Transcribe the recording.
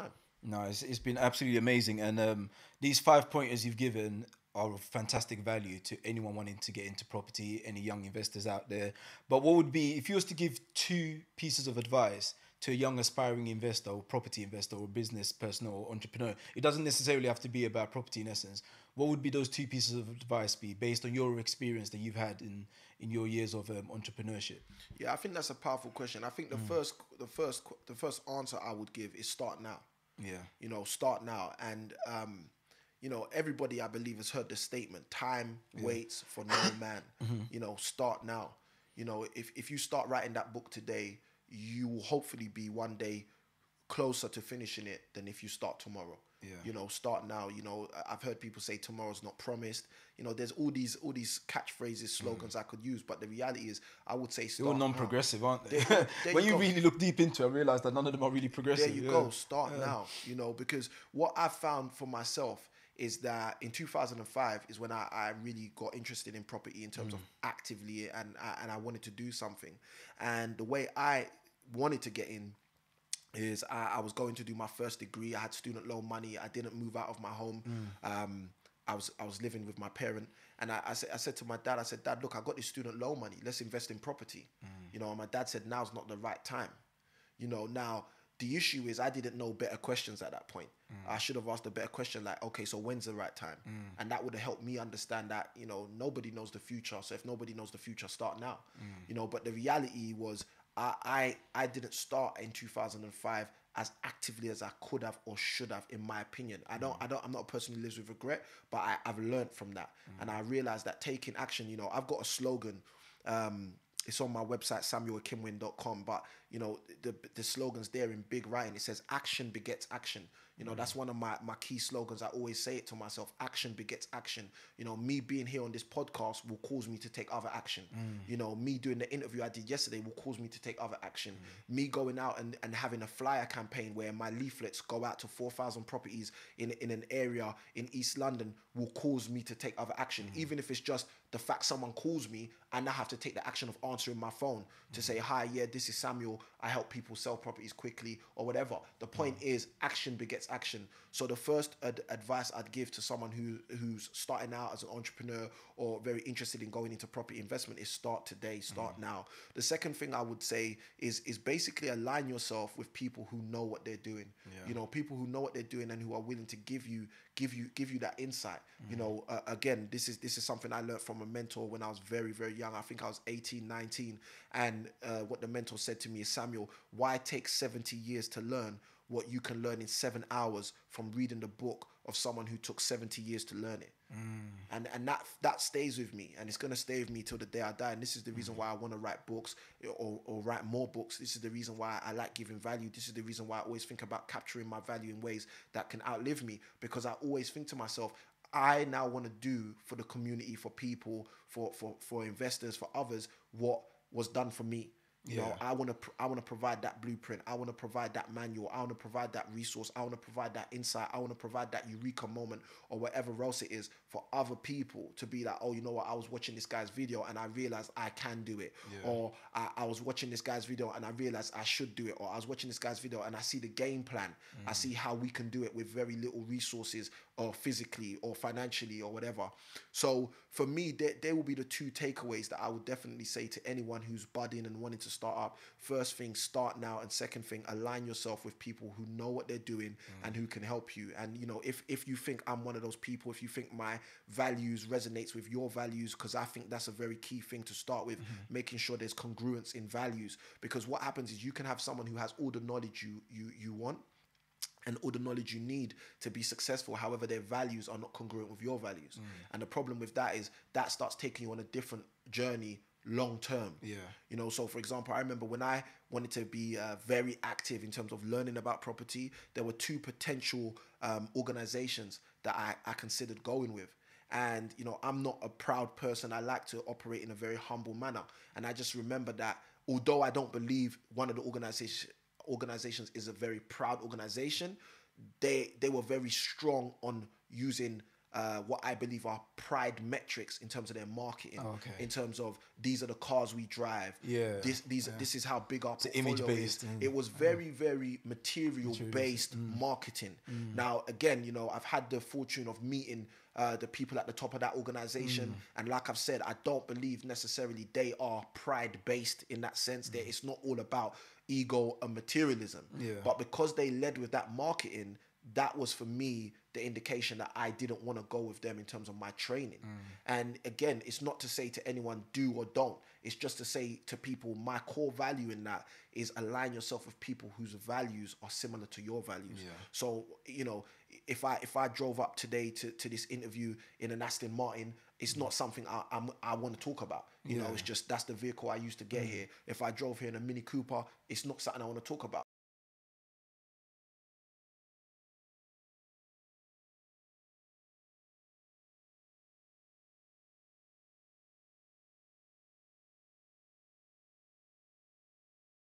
time. No, it's been absolutely amazing, and these 5 pointers you've given are of fantastic value to anyone wanting to get into property, any young investors out there. But what would be, if you was to give two pieces of advice to a young aspiring investor or property investor or business person or entrepreneur? It doesn't necessarily have to be about property in essence. What would be those two pieces of advice be based on your experience that you've had in your years of entrepreneurship? Yeah, I think that's a powerful question. I think the first answer I would give is start now. Yeah. Start now. And everybody I believe has heard the statement, time waits for no man. Start now. If you start writing that book today, you will hopefully be one day closer to finishing it than if you start tomorrow. Yeah. Start now. I've heard people say tomorrow's not promised. There's all these catchphrases, slogans I could use, but the reality is, I would say They're all start non-progressive, aren't they? There When you you go. really look deep into it, I realize that none of them are really progressive. There you go. Start now. Because what I found for myself is that in 2005 is when I really got interested in property in terms of actively, and I wanted to do something. And the way I wanted to get in is I was going to do my first degree. I had student loan money. I didn't move out of my home. I was living with my parent, and I said to my dad, I said, Dad, look, I got this student loan money. Let's invest in property. And my dad said, now's not the right time. Now the issue is I didn't know better questions at that point. I should have asked a better question like, okay, so when's the right time? And that would have helped me understand that, nobody knows the future. So if nobody knows the future, start now. But the reality was I didn't start in 2005 as actively as I could have or should have, in my opinion. I'm not a person who lives with regret, but I've learned from that. And I realized that taking action, I've got a slogan. It's on my website, samuelkimwin.com, but the slogan's there in big writing. It says action begets action. That's one of my key slogans. I always say it to myself: action begets action. Me being here on this podcast will cause me to take other action. Me doing the interview I did yesterday will cause me to take other action. Me going out and having a flyer campaign where my leaflets go out to 4,000 properties in an area in East London will cause me to take other action. Even if it's just the fact someone calls me and I have to take the action of answering my phone to say, hi, yeah, this is Samuel. I help people sell properties quickly or whatever. The point is action begets action. So the first advice I'd give to someone who's starting out as an entrepreneur or very interested in going into property investment is start today, start now. The second thing I would say is basically align yourself with people who know what they're doing. People who know what they're doing and who are willing to give you that insight. Again, this is something I learned from a mentor when I was very, very young. I think I was 18, 19. And what the mentor said to me is, Samuel, why take 70 years to learn what you can learn in 7 hours from reading the book of someone who took 70 years to learn it? And that stays with me, and it's going to stay with me till the day I die. And this is the reason why I want to write books or write more books. This is the reason why I like giving value. This is the reason why I always think about capturing my value in ways that can outlive me, because I always think to myself, I now want to do for the community, for people, for investors, for others, what was done for me. I want to provide that blueprint. I want to provide that manual. I want to provide that resource. I want to provide that insight. I want to provide that eureka moment or whatever else it is for other people to be like, oh, you know what? I was watching this guy's video and I realized I can do it. Or I was watching this guy's video and I realized I should do it. Or I was watching this guy's video and I see the game plan. I see how we can do it with very little resources, or physically or financially or whatever. So for me, there will be the two takeaways that I would definitely say to anyone who's budding and wanting to start up. First thing, start now. And second thing, align yourself with people who know what they're doing and who can help you. And if you think I'm one of those people, if you think my values resonates with your values, because I think that's a very key thing to start with, making sure there's congruence in values. Because what happens is you can have someone who has all the knowledge you want and all the knowledge you need to be successful. However, their values are not congruent with your values. And the problem with that is that starts taking you on a different journey long term. So for example, I remember when I wanted to be very active in terms of learning about property, there were two potential organizations that I considered going with. And I'm not a proud person. I like to operate in a very humble manner. And I just remember that although I don't believe one of the organizations is a very proud organization, they were very strong on using what I believe are pride metrics in terms of their marketing. Okay. In terms of these are the cars we drive. Yeah. This is how big our portfolio image based. is. It was very, very material based marketing. Now, again, you know, I've had the fortune of meeting the people at the top of that organization, and like I've said, I don't believe necessarily they are pride based in that sense. That it's not all about ego and materialism. Yeah. But because they led with that marketing, that was for me the indication that I didn't want to go with them in terms of my training. And again, it's not to say to anyone do or don't. It's just to say to people, my core value in that is align yourself with people whose values are similar to your values. Yeah. So, you know, if I drove up today to this interview in an Aston Martin, it's not something I want to talk about. You know, it's just that's the vehicle I used to get here. If I drove here in a Mini Cooper, it's not something I want to talk about.